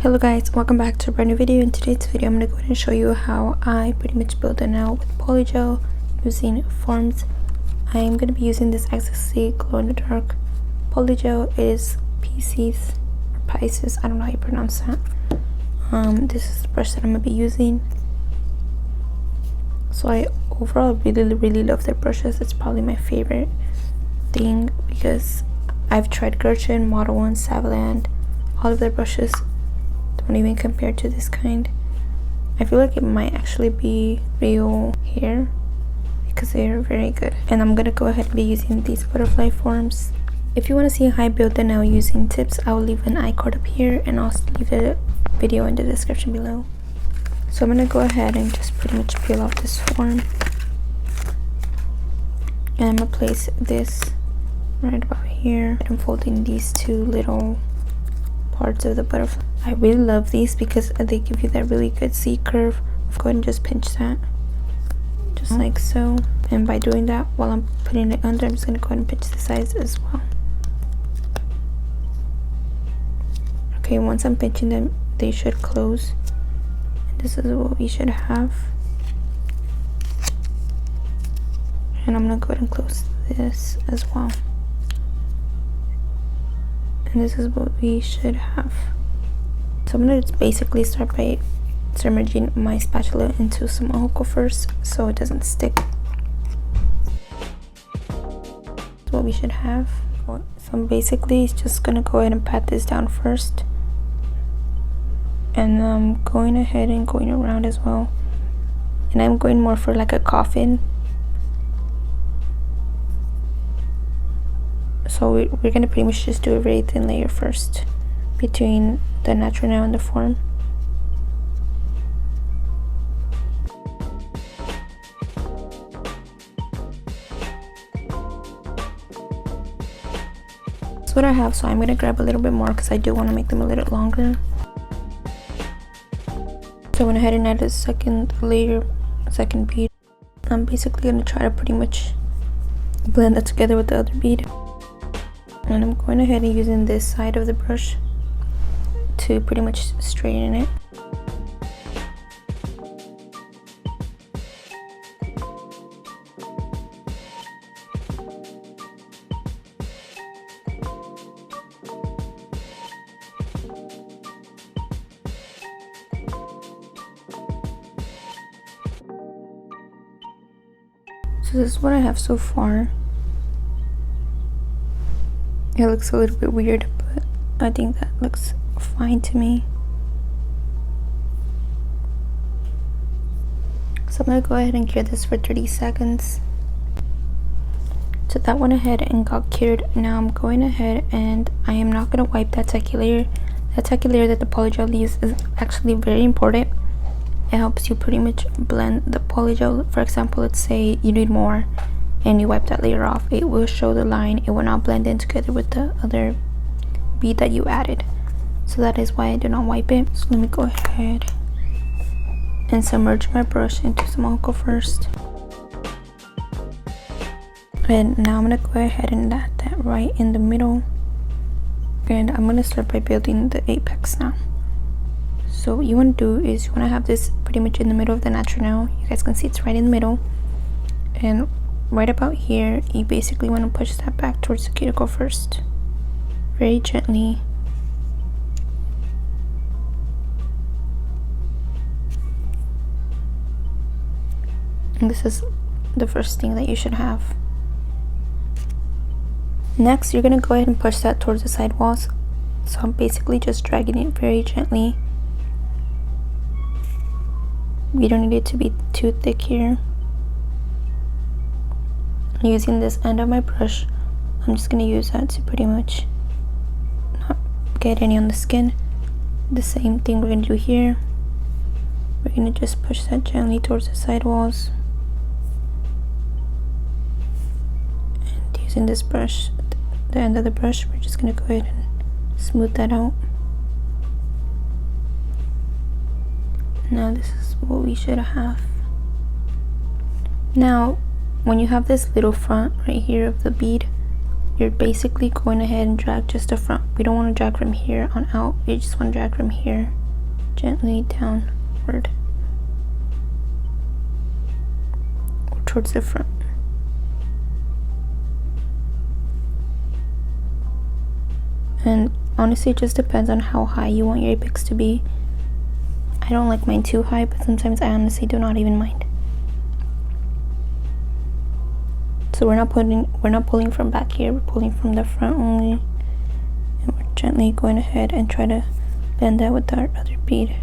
Hello guys, welcome back to a brand new video. In today's video I'm going to go ahead and show you how I pretty much build it now with Polygel using forms. I'm going to be using this XXC glow in the dark Polygel. It is Pisces or Pisces, I don't know how you pronounce that. This is the brush that I'm going to be using. So I overall really love their brushes. It's probably my favorite thing because I've tried Gretchen, Model 1, Savland, all of their brushes don't even compare to this kind. I feel like it might actually be real hair because they're very good. And I'm gonna go ahead and be using these butterfly forms. If you want to see how I build the nail using tips, I will leave an iCard up here and I'll leave the video in the description below. So I'm gonna go ahead and just pretty much peel off this form, and I'm gonna place this right about here. I'm folding these two little parts of the butterfly. I really love these because they give you that really good C curve. Go ahead and just pinch that just like so, and by doing that while I'm putting it under, I'm just going to go ahead and pinch the sides as well. Okay, once I'm pinching them, they should close, and this is what we should have. And I'm going to go ahead and close this as well, and this is what we should have. So I'm going to basically start by submerging my spatula into some alcohol first so it doesn't stick. That's what we should have. So I'm basically just going to go ahead and pat this down first, and I'm going ahead and going around as well, and I'm going more for like a coffin. So we're going to pretty much just do a very thin layer first between the natural nail and the form. That's what I have, so I'm going to grab a little bit more because I do want to make them a little longer. So I went ahead and added a second layer, second bead. I'm basically going to try to pretty much blend that together with the other bead. And I'm going ahead and using this side of the brush to pretty much straighten it. So this is what I have so far. It looks a little bit weird, but I think that looks fine to me. So I'm gonna go ahead and cure this for 30 seconds. So that went ahead and got cured. Now I'm going ahead and I am not gonna wipe that tacky layer. That tacky layer that the Polygel leaves is actually very important. It helps you pretty much blend the Polygel. For example, let's say you need more and you wipe that layer off, it will show the line. It will not blend in together with the other bead that you added. So that is why I do not wipe it. So let me go ahead and submerge my brush into some alcohol first. And now I'm gonna go ahead and add that right in the middle. And I'm gonna start by building the apex now. So what you want to do is you want to have this pretty much in the middle of the natural nail. You guys can see it's right in the middle. And right about here, you basically want to push that back towards the cuticle first, very gently. And this is the first thing that you should have. Next, you're going to go ahead and push that towards the side walls. So I'm basically just dragging it very gently. We don't need it to be too thick here. Using this end of my brush, I'm just going to use that to pretty much not get any on the skin. The same thing we're going to do here. We're going to just push that gently towards the side walls. And using this brush, the end of the brush, we're just going to go ahead and smooth that out. Now this is what we should have. Now when you have this little front right here of the bead, you're basically going ahead and drag just the front. We don't want to drag from here on out. You just want to drag from here gently downward or towards the front. And honestly, it just depends on how high you want your apex to be. I don't like mine too high, but sometimes I honestly do not even mind. So we're not pulling from back here, we're pulling from the front only. And we're gently going ahead and try to blend that with our other bead.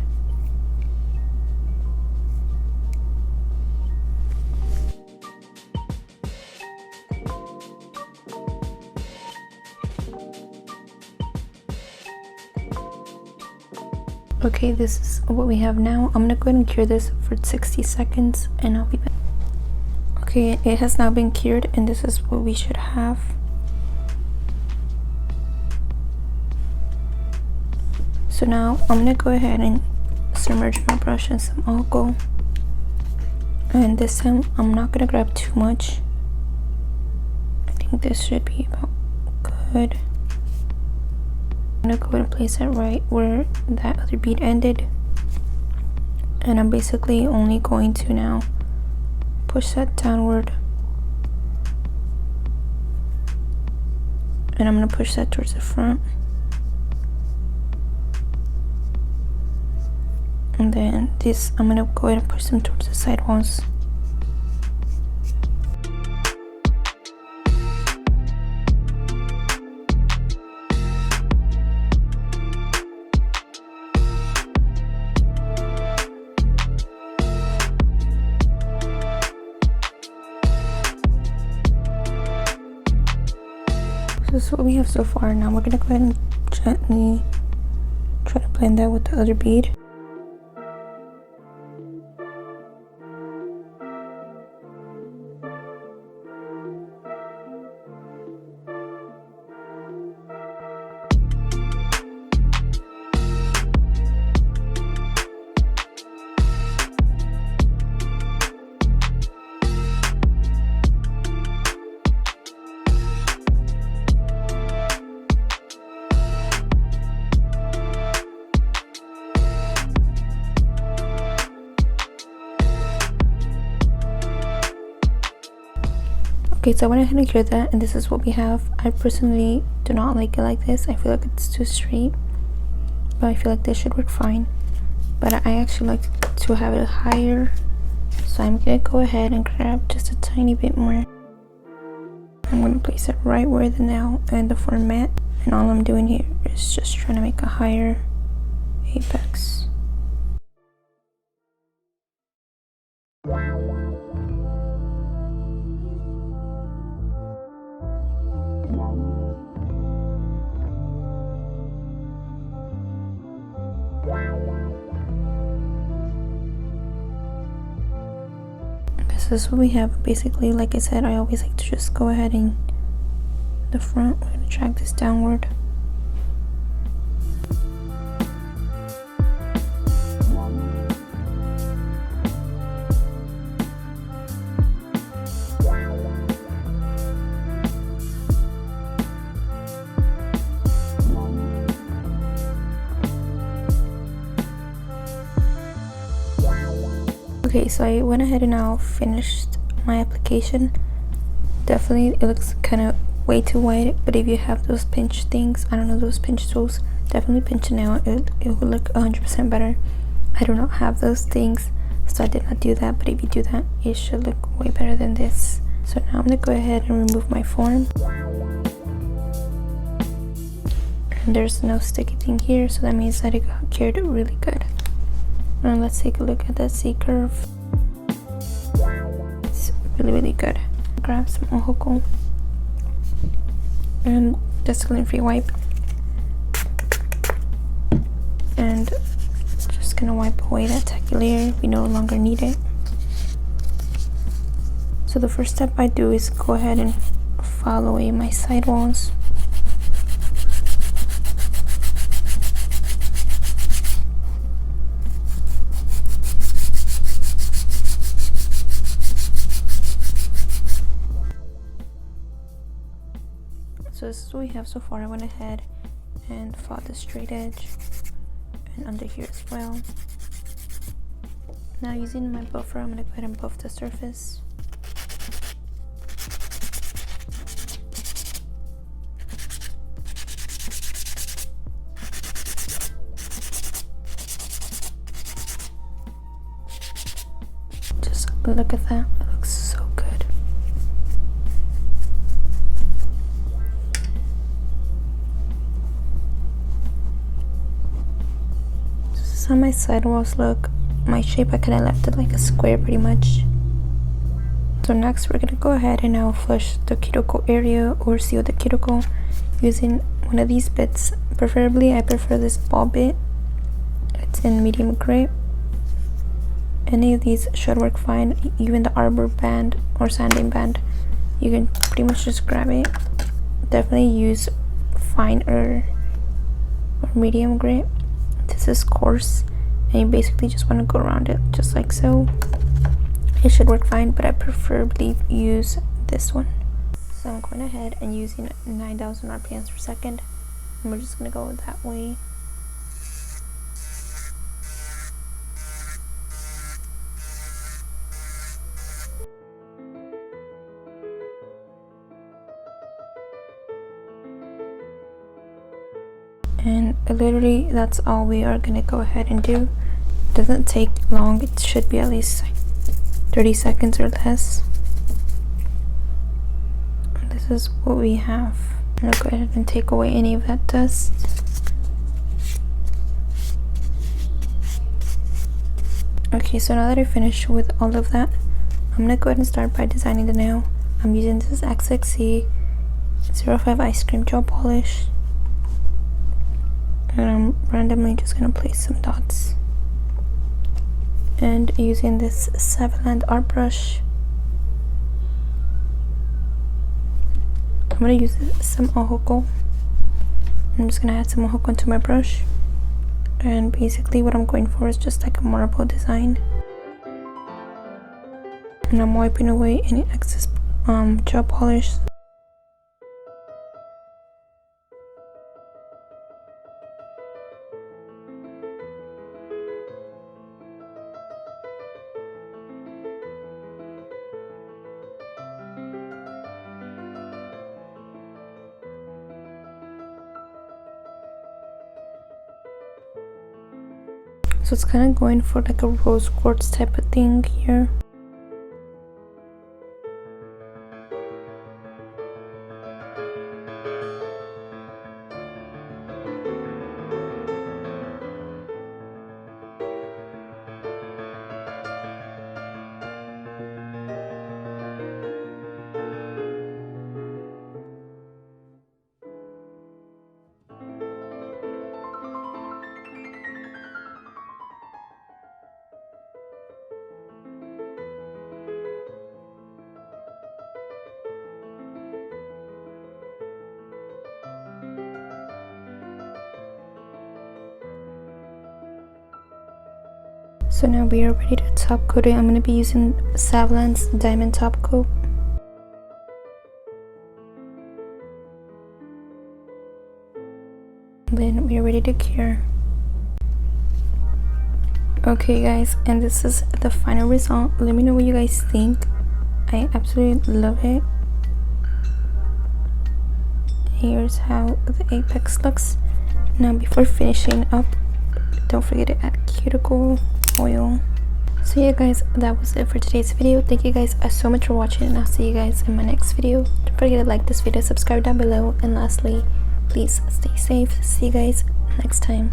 Okay, this is what we have now. I'm gonna go ahead and cure this for 60 seconds and I'll be back. Okay, it has now been cured and this is what we should have. So now I'm gonna go ahead and submerge my brush in some alcohol. And this time I'm not gonna grab too much. I think this should be about good. I'm gonna go ahead and place it right where that other bead ended. And I'm basically only going to now push that downward. And I'm gonna push that towards the front. And then this, I'm gonna go ahead and push them towards the side walls. This is what we have so far. Now we're gonna go ahead and gently try to blend that with the other bead. Okay, so I went ahead and cured that, and this is what we have. I personally do not like it like this. I feel like it's too straight, but I feel like this should work fine. But I actually like to have it higher, so I'm gonna go ahead and grab just a tiny bit more. I'm gonna place it right where the nail and the format, and all I'm doing here is just trying to make a higher apex. This is what we have. Basically, like I said, I always like to just go ahead and the front, we're going to drag this downward. Okay, so I went ahead and now finished my application. Definitely it looks kind of way too white, but if you have those pinch things, I don't know, those pinch tools, definitely pinch it now. It will look 100% better. I do not have those things, so I did not do that, but if you do that, it should look way better than this. So now I'm gonna go ahead and remove my form. And there's no sticky thing here, so that means that it got cured really good. And let's take a look at that C curve. It's really good. Grab some alcohol and just gluten-free wipe, and just gonna wipe away that tacky layer. We no longer need it. So the first step I do is go ahead and file away my side walls. this is what we have so far. I went ahead and followed the straight edge and under here as well. Now using my buffer, I'm going to go ahead and buff the surface. Just look at that, it looks so good. This is how my side walls look. My shape, I kind of left it like a square pretty much. So next we're gonna go ahead and now flush the cuticle area or seal the cuticle using one of these bits. Preferably I prefer this ball bit. It's in medium gray. Any of these should work fine, even the arbor band or sanding band. You can pretty much just grab it. Definitely use fine or medium gray. This is coarse. And you basically just want to go around it just like so. It should work fine, but I preferably use this one. So I'm going ahead and using 9,000 RPMs per second, and we're just going to go that way. And literally that's all we are going to go ahead and do. It doesn't take long, it should be at least 30 seconds or less. And this is what we have. I'm going to go ahead and take away any of that dust. Okay, so now that I finished with all of that, I'm going to go ahead and start by designing the nail. I'm using this XXC 05 ice cream gel polish. And I'm randomly just going to place some dots. And using this Savland art brush, I'm going to use some ojoko. I'm just going to add some ojoko into my brush. And basically what I'm going for is just like a marble design. And I'm wiping away any excess gel polish. So it's kind of going for like a rose quartz type of thing here. So now we are ready to top coat it. I'm going to be using Savland's diamond top coat. Then we are ready to cure. Okay guys, and this is the final result. Let me know what you guys think. I absolutely love it. Here's how the apex looks. Now before finishing up, don't forget to add cuticle oil. So yeah guys, that was it for today's video. Thank you guys so much for watching, and I'll see you guys in my next video. Don't forget to like this video, subscribe down below, and lastly, please stay safe. See you guys next time.